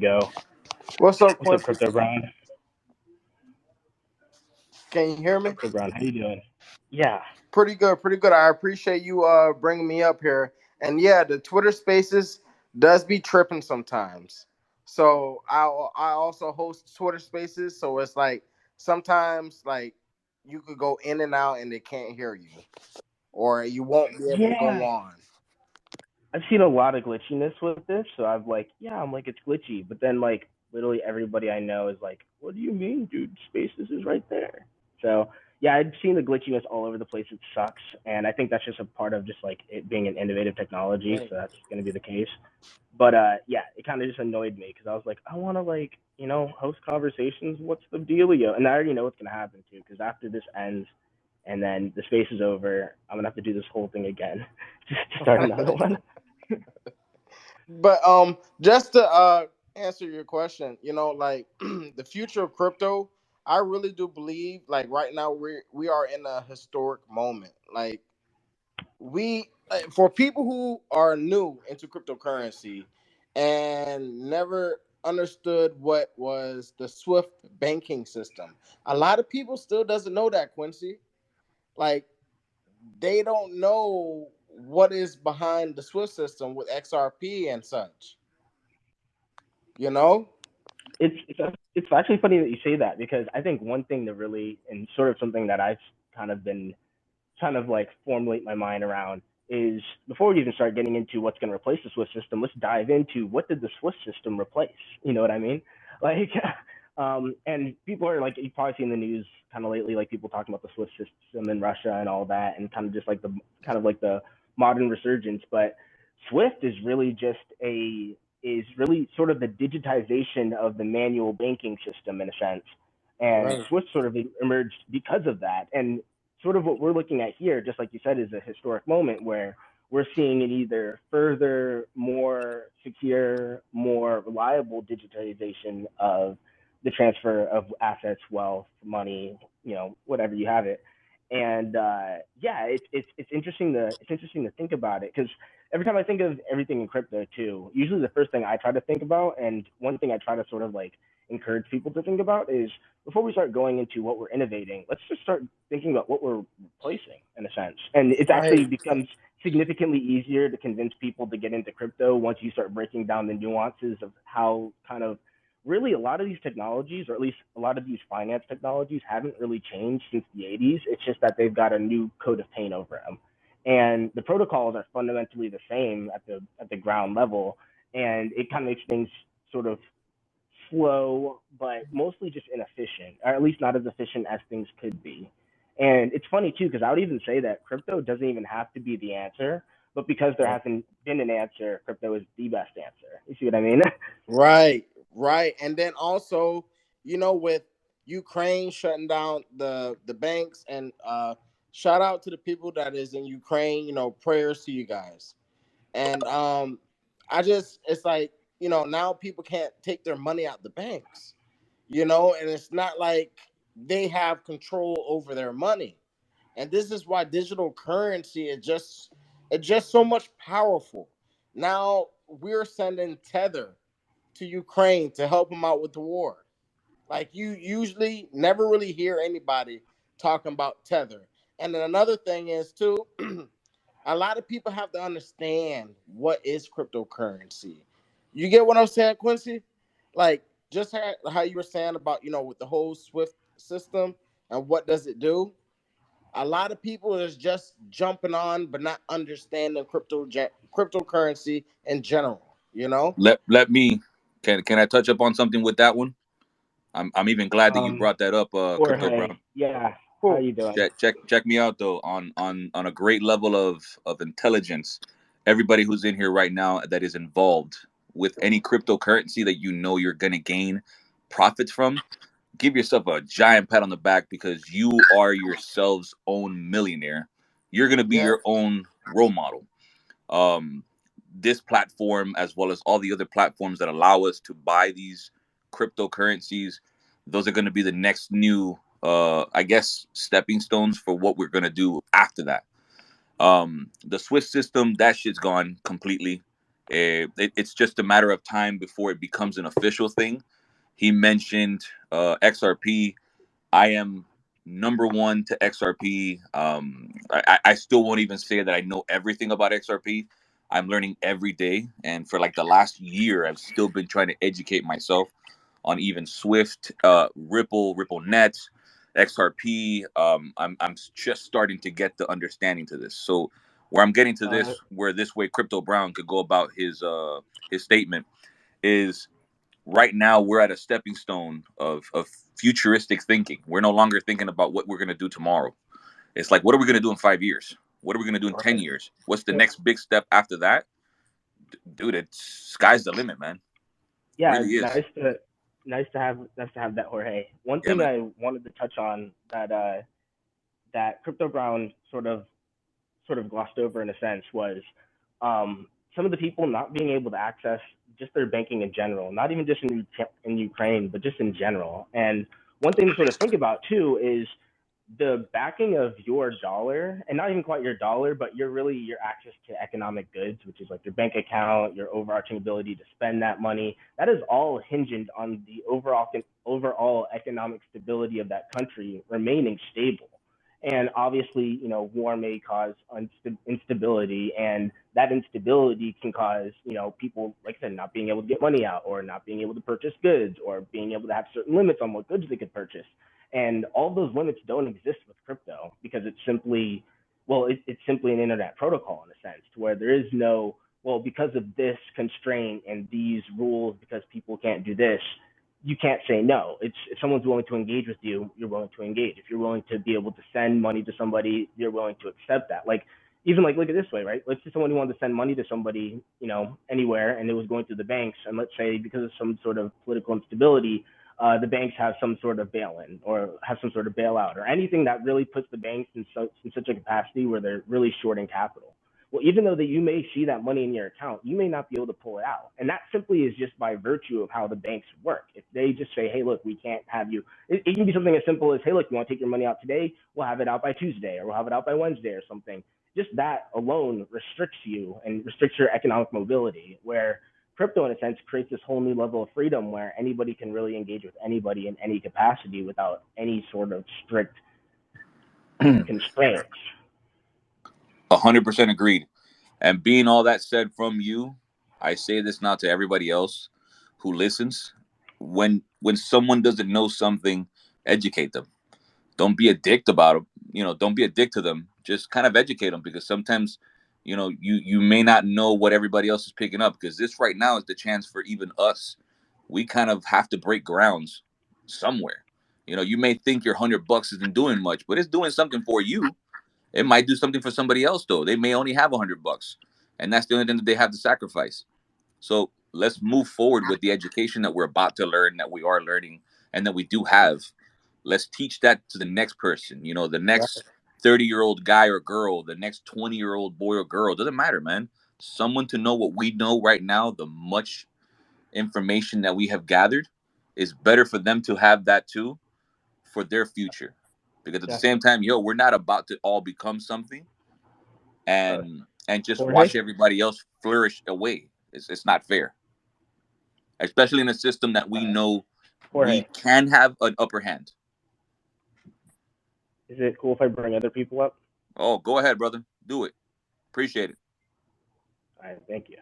Go. What's up, What's up, Quincy? Crypto Brown? Can you hear me? Crypto Brown, how you doing? Yeah. Pretty good, pretty good. I appreciate you bringing me up here. And yeah, the Twitter Spaces does be tripping sometimes. So I also host Twitter Spaces, so it's like sometimes like you could go in and out and they can't hear you, or you won't be able to go Yeah. on. I've seen a lot of glitchiness with this, so I'm like, it's glitchy. But then, like, literally everybody I know is like, what do you mean, dude? Spaces is right there. So, yeah, I've seen the glitchiness all over the place. It sucks. And I think that's just a part of just, like, it being an innovative technology. Right. So that's going to be the case. But, yeah, it kind of just annoyed me because I was like, I want to, like, host conversations. What's the dealio? And I already know what's going to happen, too, because after this ends and then the space is over, I'm going to have to do this whole thing again just to start another one. But just to answer your question, like the future of crypto, I really do believe like right now we are in a historic moment. Like for people who are new into cryptocurrency and never understood what was the Swift banking system. A lot of people still doesn't know that, Quincy. Like they don't know what is behind the Swift system with XRP and such. You know? It's actually funny that you say that because I think one thing that really and sort of something that I've kind of been kind of like formulate my mind around is before we even start getting into what's going to replace the Swift system, let's dive into what did the Swift system replace? You know what I mean? Like, and people are like, you've probably seen the news kind of lately, like people talking about the Swift system in Russia and all that, and kind of just like the kind of like the modern resurgence. But Swift is really sort of the digitization of the manual banking system in a sense. And Right. Swift sort of emerged because of that. And sort of what we're looking at here, just like you said, is a historic moment where we're seeing it either further, more secure, more reliable digitization of the transfer of assets, wealth, money, whatever you have it. And yeah, it's interesting to think about it because every time I think of everything in crypto too, usually the first thing I try to think about, and one thing I try to sort of like encourage people to think about is before we start going into what we're innovating, let's just start thinking about what we're replacing in a sense. And it actually Right. becomes significantly easier to convince people to get into crypto once you start breaking down the nuances of how kind of really a lot of these technologies, or at least a lot of these finance technologies, haven't really changed since the 80s. It's just that they've got a new coat of paint over them. And the protocols are fundamentally the same at the ground level, and it kind of makes things sort of slow, but mostly just inefficient, or at least not as efficient as things could be. And it's funny too, because I would even say that crypto doesn't even have to be the answer, but because there hasn't been an answer, crypto is the best answer. You see what I mean? Right, right. And then also, with Ukraine shutting down the banks and shout out to the people that is in Ukraine, prayers to you guys. And I just it's like, now people can't take their money out the banks. And it's not like they have control over their money. And this is why digital currency is just it's just so much powerful. Now we're sending Tether to Ukraine to help them out with the war. Like you usually never really hear anybody talking about Tether. And then another thing is too, a lot of people have to understand what is cryptocurrency. You get what I'm saying, Quincy? Like just how you were saying about with the whole Swift system and what does it do. A lot of people is just jumping on but not understanding cryptocurrency in general. Let me can I touch up on something with that one? I'm even glad that you um, brought that up, Crypto Jorge, Brown. yeah, how Cool. you doing? Check me out though on a great level of intelligence. Everybody who's in here right now that is involved with any cryptocurrency that you know you're gonna gain profits from, give yourself a giant pat on the back because you are yourselves own millionaire. You're gonna be Yeah. your own role model. Um, this platform, as well as all the other platforms that allow us to buy these cryptocurrencies, those are going to be the next new, I guess, stepping stones for what we're going to do after that. The Swiss system, that shit's gone completely. It's just a matter of time before it becomes an official thing. He mentioned XRP. I am number one to XRP. I still won't even say that I know everything about XRP. I'm learning every day, and for like the last year, I've still been trying to educate myself on even Swift, Ripple Net, XRP. I'm just starting to get the understanding to this. So where I'm getting to this, where this way Crypto Brown could go about his statement is right now we're at a stepping stone of futuristic thinking. We're no longer thinking about what we're going to do tomorrow. It's like, what are we going to do in 5 years? What are we going to do in 10 years? What's the next big step after that? Dude, it's sky's the limit, man. Yeah, Really is. nice to have that, Jorge. One Yeah, thing man. I wanted to touch on that Crypto Brown sort of glossed over in a sense was some of the people not being able to access just their banking in general, not even just in Ukraine, but just in general. And one thing to sort of think about too is the backing of your dollar, and not even quite your dollar, but your access to economic goods, which is like your bank account, your overarching ability to spend that money. That is all hinged on the overall economic stability of that country remaining stable. And obviously, war may cause instability, and that instability can cause, people, like I said, not being able to get money out, or not being able to purchase goods, or being able to have certain limits on what goods they could purchase. And all of those limits don't exist with crypto because it's simply, well, it's simply an internet protocol in a sense, to where there is no, well, because of this constraint and these rules, because people can't do this, you can't say no. It's, if someone's willing to engage with you, you're willing to engage. If you're willing to be able to send money to somebody, you're willing to accept that. Like, even like, look at it this way, right? Let's say someone who wanted to send money to somebody, anywhere, and it was going through the banks, and let's say because of some sort of political instability, the banks have some sort of bail-in or have some sort of bailout or anything that really puts the banks in such a capacity where they're really shorting capital. Well, even though that you may see that money in your account, you may not be able to pull it out. And that simply is just by virtue of how the banks work. If they just say, hey, look, we can't have you, it can be something as simple as, hey, look, you want to take your money out today? We'll have it out by Tuesday, or we'll have it out by Wednesday or something. Just that alone restricts you and restricts your economic mobility, where crypto, in a sense, creates this whole new level of freedom where anybody can really engage with anybody in any capacity without any sort of strict constraints. 100% agreed. And being all that said from you, I say this now to everybody else who listens. When someone doesn't know something, educate them. Don't be a dick about them. Don't be a dick to them. Just kind of educate them, because sometimes, you may not know what everybody else is picking up, because this right now is the chance for even us. We kind of have to break grounds somewhere. You may think your $100 isn't doing much, but it's doing something for you. It might do something for somebody else though. They may only have $100, and that's the only thing that they have to sacrifice. So let's move forward with the education that we're about to learn, that we are learning, and that we do have. Let's teach that to the next person. The next 30-year-old guy or girl, the next 20-year-old boy or girl. Doesn't matter, man. Someone to know what we know right now, the much information that we have gathered, is better for them to have that too, for their future. Because at the same time, we're not about to all become something and just Jorge? watch everybody else flourish away. It's not fair, especially in a system that we know we Jorge, can have an upper hand. is it cool if I bring other people up? Oh, go ahead, brother. Do it. Appreciate it. All right, thank you.